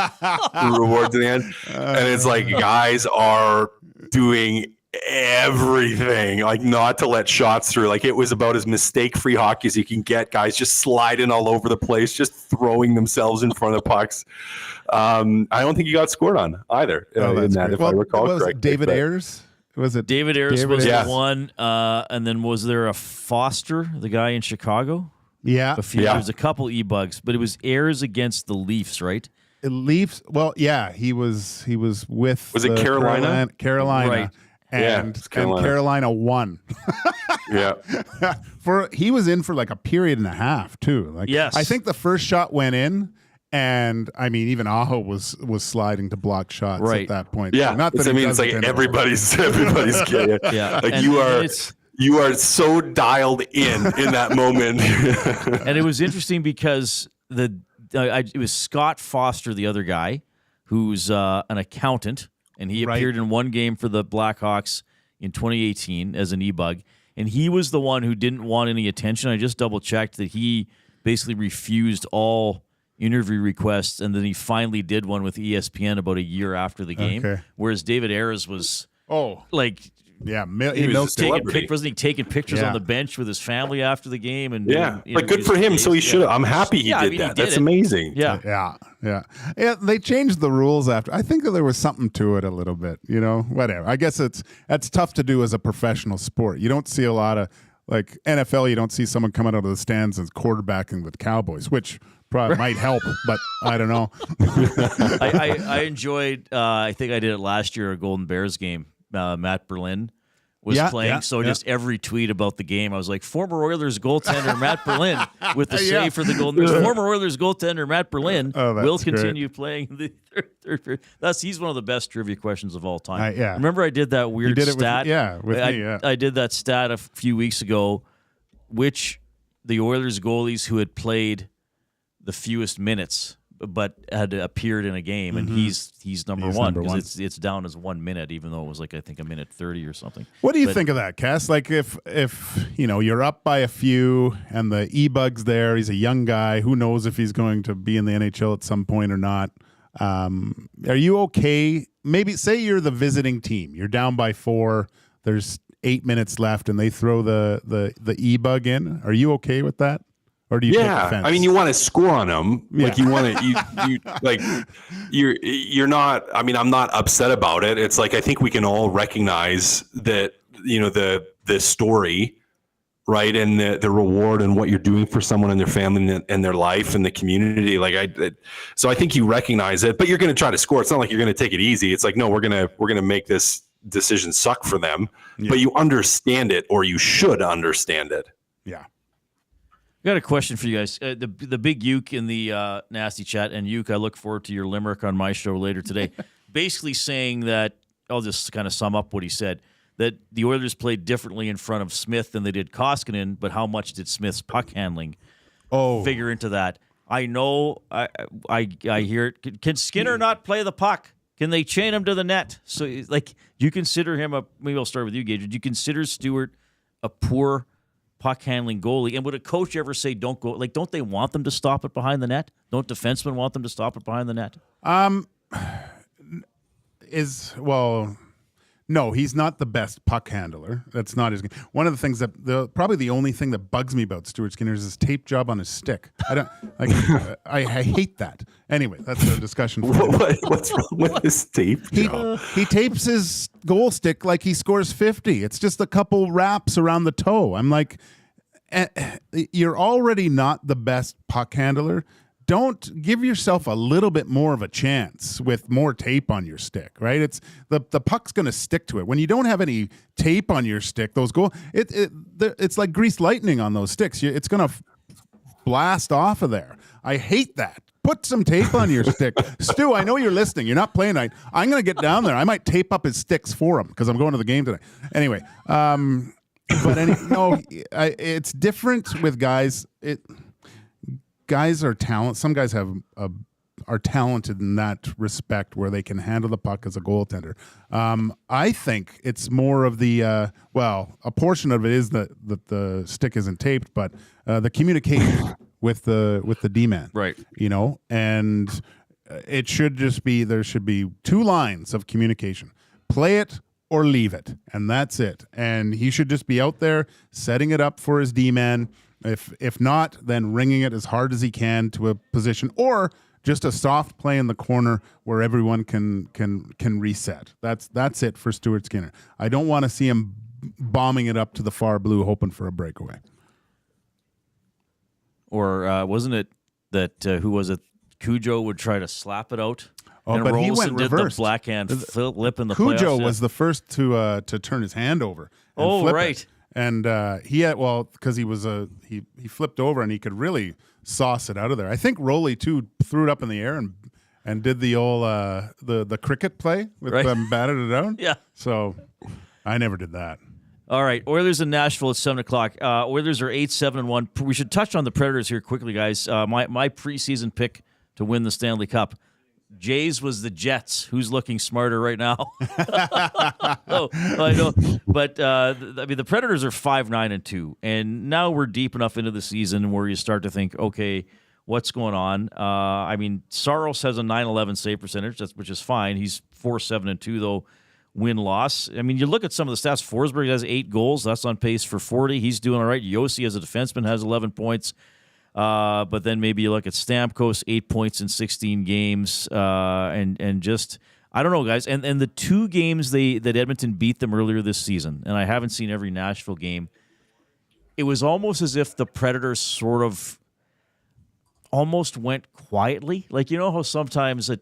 reward to the end. And it's like guys are doing everything, like not to let shots through. Like it was about as mistake-free hockey as you can get. Guys just sliding all over the place, just throwing themselves in front of pucks. I don't think he got scored on either. In that, if I recall correctly. David Ayers? Was it David Ayers was the one, and then was there a Foster, the guy in Chicago? Yeah. There was a couple E-bugs, but it was Ayers against the Leafs, right? Leafs. Well, yeah, he was with. Was it Carolina? Carolina. Right. And Carolina won. Yeah. He was in for like a period and a half too. Like, yes. I think the first shot went in, and I mean even Aho was sliding to block shots at that point. Yeah. So not that it's like everybody's getting. Yeah. Like you are so dialed in that moment. And it was interesting because it was Scott Foster, the other guy, who's an accountant. And he appeared in one game for the Blackhawks in 2018 as an E-bug. And he was the one who didn't want any attention. I just double-checked that he basically refused all interview requests, and then he finally did one with ESPN about a year after the game. Okay. Whereas David Ayers was like... Yeah, he was wasn't he taking pictures on the bench with his family after the game? And like good for him. So he should have. I'm happy he did that. That's amazing. Yeah. They changed the rules after. I think that there was something to it a little bit. Whatever. I guess that's tough to do as a professional sport. You don't see a lot of like NFL. You don't see someone coming out of the stands and quarterbacking with Cowboys, which probably might help, but I don't know. I enjoyed. I think I did it last year, a Golden Bears game. Matt Berlin was playing, just every tweet about the game, I was like, former Oilers goaltender Matt Berlin with the save for the Golden Bears. Former Oilers goaltender Matt Berlin will continue playing the third period. He's one of the best trivia questions of all time. Remember I did that weird stat? I did that stat a few weeks ago, which the Oilers goalies who had played the fewest minutes but had appeared in a game, and he's number one because it's down as 1 minute, even though it was like I think a minute 30 or something. What do you think of that, Cass? Like if you're up by a few and the E-bug's there, he's a young guy. Who knows if he's going to be in the NHL at some point or not? Are you okay? Maybe say you're the visiting team. You're down by 4. There's 8 minutes left, and they throw the E-bug in. Are you okay with that? Or do you take offense? I mean, you want to score on them. Like you want to, you're not, I mean, I'm not upset about it. It's like, I think we can all recognize that, the story, right. And the reward and what you're doing for someone and their family and their life and the community. So I think you recognize it, but you're going to try to score. It's not like you're going to take it easy. It's like, no, we're going to make this decision suck for them, but you understand it, or you should understand it. Yeah. I got a question for you guys. The big Uke in the nasty chat, and Uke, I look forward to your limerick on my show later today. Basically saying that, I'll just kind of sum up what he said, that the Oilers played differently in front of Smith than they did Koskinen, but how much did Smith's puck handling figure into that? I know, I hear it. Can Skinner not play the puck? Can they chain him to the net? So, like, you consider him maybe I'll start with you, Gage. Do you consider Stewart a poor puck handling goalie? And would a coach ever say don't go? Like, don't they want them to stop it behind the net? Don't defensemen want them to stop it behind the net? No, he's not the best puck handler. That's not his game. One of the things probably the only thing that bugs me about Stuart Skinner is his tape job on his stick. I don't like. I hate that. Anyway, that's a discussion. What's wrong with his tape job? He tapes his goal stick like he scores 50. It's just a couple wraps around the toe. I'm like, you're already not the best puck handler. Don't give yourself a little bit more of a chance with more tape on your stick, right? It's the puck's going to stick to it. When you don't have any tape on your stick, it's like greased lightning on those sticks. It's going to blast off of there. I hate that. Put some tape on your stick. Stu, I know you're listening. You're not playing tonight. I'm going to get down there. I might tape up his sticks for him because I'm going to the game tonight. Anyway, it's different with guys. guys are talent. Some guys are talented in that respect where they can handle the puck as a goaltender. I think it's more of the a portion of it is that the stick isn't taped, but the communication with the D-man, Right. And it should just be, there should be 2 lines of communication: play it or leave it, and that's it. And he should just be out there setting it up for his D-man. If not, then ringing it as hard as he can to a position, or just a soft play in the corner where everyone can reset. That's it for Stuart Skinner. I don't want to see him bombing it up to the far blue hoping for a breakaway. Or wasn't it that who was it? Cujo would try to slap it out. Oh, and but he Rolson went did reversed. the black hand flip in the Cujo playoffs. was the first to turn his hand over. And Oh, flip right. it. And he had, because he was he flipped over and he could really sauce it out of there. I think Roley too threw it up in the air and did the old the cricket play with Right. batted it out. Yeah. So I never did that. All right, Oilers in Nashville at 7:00. Oilers are 8-7-1. We should touch on the Predators here quickly, guys. My preseason pick to win the Stanley Cup. Jays was the Jets. Who's looking smarter right now? Oh, I know, but the Predators are 5-9-2, and now we're deep enough into the season where you start to think, okay, what's going on? Saros has a 911 save percentage, which is fine. He's 4-7-2 though. Win-loss. You look at some of the stats. Forsberg has 8 goals. That's on pace for 40. He's doing all right. Yossi, as a defenseman, has 11 points. But then maybe you look at Stamkos, 8 points in 16 games. And just, I don't know, guys. And the 2 games that Edmonton beat them earlier this season, and I haven't seen every Nashville game, it was almost as if the Predators sort of almost went quietly. Like, how sometimes a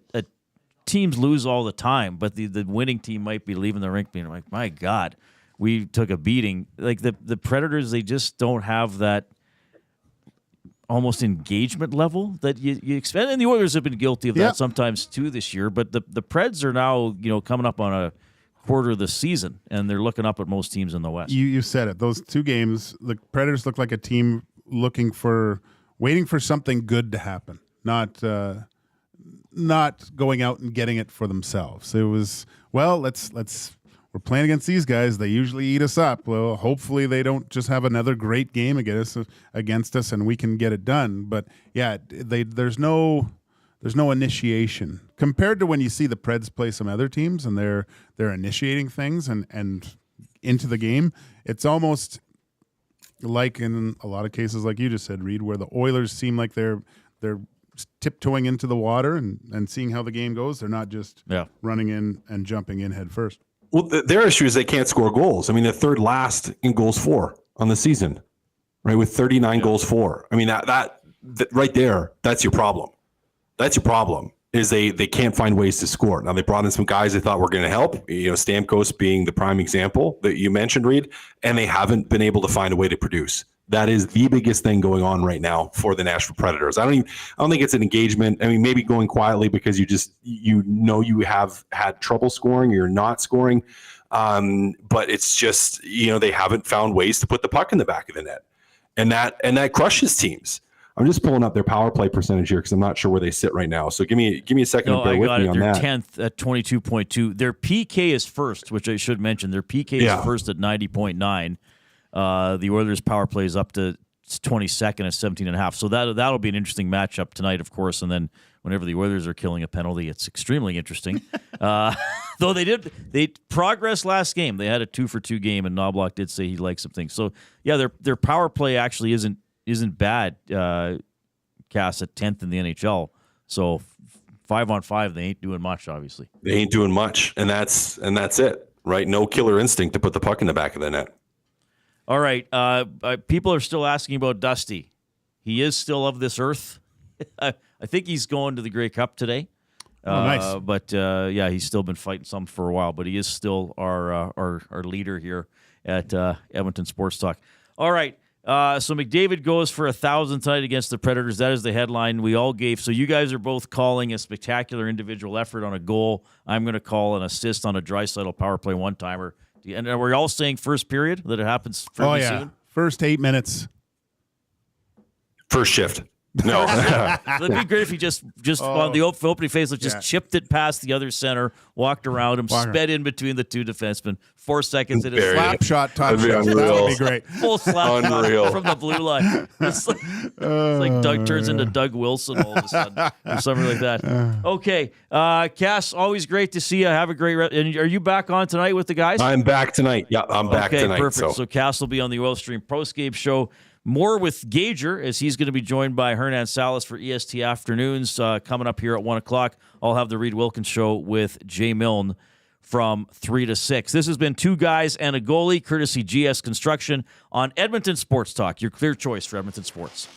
teams lose all the time, but the winning team might be leaving the rink being like, my God, we took a beating. Like the Predators, they just don't have that almost engagement level that you expect. And the Oilers have been guilty of that sometimes too this year, but the Preds are now, coming up on a quarter of the season, and they're looking up at most teams in the West. You said it. Those 2 games, the Predators look like a team waiting for something good to happen, not going out and getting it for themselves. It was, we're playing against these guys. They usually eat us up. Well, hopefully they don't just have another great game against us and we can get it done. But yeah, there's no initiation compared to when you see the Preds play some other teams and they're initiating things and into the game. It's almost like in a lot of cases, like you just said, Reed, where the Oilers seem like they're tiptoeing into the water and seeing how the game goes. They're not just running in and jumping in head first. Well, their issue is they can't score goals. They're third last in goals for on the season, right? With 39 goals for. That right there, that's your problem. That's your problem is they can't find ways to score. Now they brought in some guys they thought were going to help, Stamkos being the prime example that you mentioned, Reed, and they haven't been able to find a way to produce. That is the biggest thing going on right now for the Nashville Predators. I don't think it's an engagement. Maybe going quietly because you have had trouble scoring, you're not scoring. But it's just, they haven't found ways to put the puck in the back of the net. And that crushes teams. I'm just pulling up their power play percentage here because I'm not sure where they sit right now. So give me a second to bear with me on They're that. 10th at 22.2. Their PK is first, which I should mention. Their PK is first at 90.9. The Oilers' power play is up to 22nd at 17.5. So that'll be an interesting matchup tonight, of course. And then whenever the Oilers are killing a penalty, it's extremely interesting. Though they progressed last game. They had a 2-for-2 game, and Knobloch did say he liked some things. So yeah, their power play actually isn't bad. Cass at 10th in the NHL. So 5-on-5, they ain't doing much. Obviously, They ain't doing much, and that's it, right? No killer instinct to put the puck in the back of the net. All right. People are still asking about Dusty. He is still of this earth. I think he's going to the Grey Cup today. Nice. But he's still been fighting some for a while. But he is still our leader here at Edmonton Sports Talk. All right. So McDavid goes for 1,000 tonight against the Predators. That is the headline we all gave. So you guys are both calling a spectacular individual effort on a goal. I'm going to call an assist on a Draisaitl power play one-timer. And are we all saying first period that it happens fairly soon? First 8 minutes. First shift. No. It'd be great if he just on the opening phase, just chipped it past the other center, walked around him, sped in between the two defensemen. 4 seconds in his Slap shot, touchdown. That'd be That unreal. would be great. full slap Unreal. shot from the blue line. It's like Doug turns into Doug Wilson all of a sudden, or something like that. Okay, Cass, always great to see you. Have a great. And are you back on tonight with the guys? I'm back tonight. Yeah, I'm back Okay, tonight. perfect. So Cass will be on the Oil Stream Postgame show. More with Gager, as he's going to be joined by Hernan Salas for EST Afternoons coming up here at 1 o'clock. I'll have the Reed Wilkins show with Jay Milne from 3 to 6. This has been Two Guys and a Goalie, courtesy GS Construction on Edmonton Sports Talk, your clear choice for Edmonton sports.